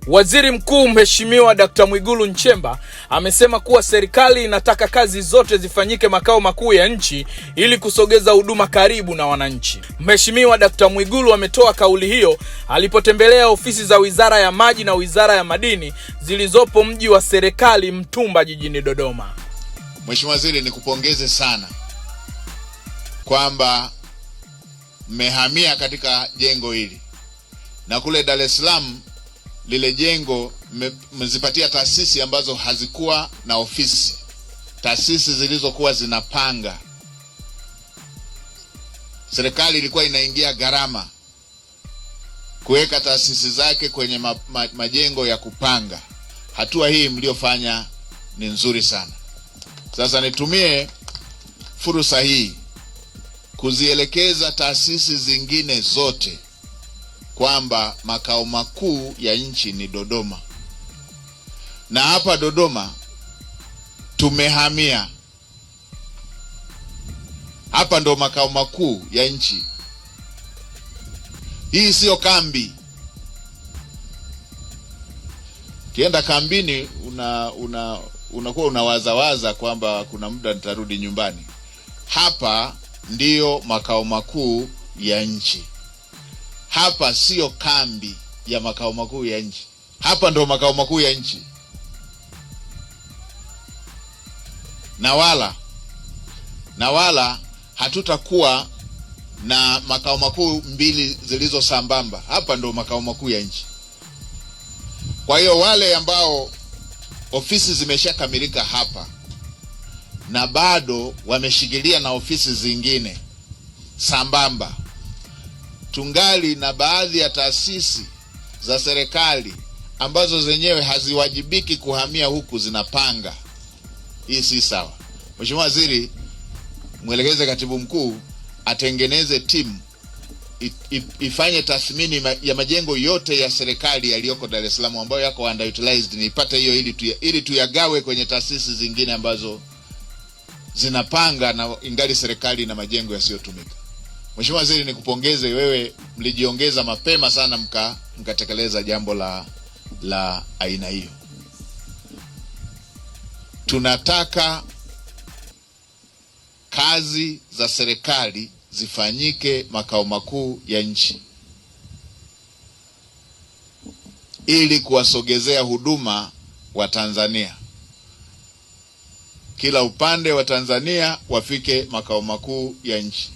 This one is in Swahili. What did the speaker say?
Waziri Mkuu Mheshimiwa Dr. Mwigulu Nchemba amesema kuwa serikali inataka kazi zote zifanyike makao makuu ya nchi ili kusogeza huduma karibu na wananchi. Mheshimiwa Dr. Mwigulu ametoa kauli hiyo alipotembelea ofisi za Wizara ya Maji na Wizara ya Madini zilizopo mji wa serikali Mtumba jijini Dodoma. Mheshimiwa Waziri, nikupongeze sana kwamba mmehamia katika jengo hili, na kule Dar es Salaam lile jengo mmezipatia taasisi ambazo hazikuwa na ofisi, taasisi zilizokuwa zinapanga. Serikali ilikuwa inaingia gharama kuweka taasisi zake kwenye majengo ya kupanga. Hatua hii mliofanya ni nzuri sana. Sasa nitumie fursa hii kuzielekeza taasisi zingine zote kwamba makao makuu ya nchi ni Dodoma. Na hapa Dodoma tumehamia. Hapa ndo makao makuu ya nchi. Hii sio kambi. Kienda kambini unakuwa unawaza kwamba kuna muda nitarudi nyumbani. Hapa ndiyo makao makuu ya nchi. Hapa sio kambi ya makao makuu ya nchi. Hapa ndo makao makuu ya nchi. Na wala hatutakuwa na makao makuu mbili zilizo sambamba. Hapa ndo makao makuu ya nchi. Kwa hiyo wale ambao ofisi zimeshakamilika hapa na bado wameshikilia na ofisi zingine sambamba, tungali na baadhi ya taasisi za serikali ambazo zenyewe haziwajibiki kuhamia huku zinapanga. Hii si sawa. Mheshimiwa Waziri, mwelekeze Katibu Mkuu atengeneze timu ifanye tathmini ya majengo yote ya serikali yaliyoko Dar es Salaam ambayo yako underutilized, nipate hiyo ili tuyagawe kwenye taasisi zingine ambazo zinapanga na ingali serikali na majengo yasiyotumika. Mheshimiwa Waziri, nikupongeze wewe, mlijiongeza mapema sana mkatekeleza jambo la aina hiyo. Tunataka kazi za serikali zifanyike makao makuu ya nchi ili kuwasogezea huduma wa Tanzania. Kila upande wa Tanzania wafike makao makuu ya nchi.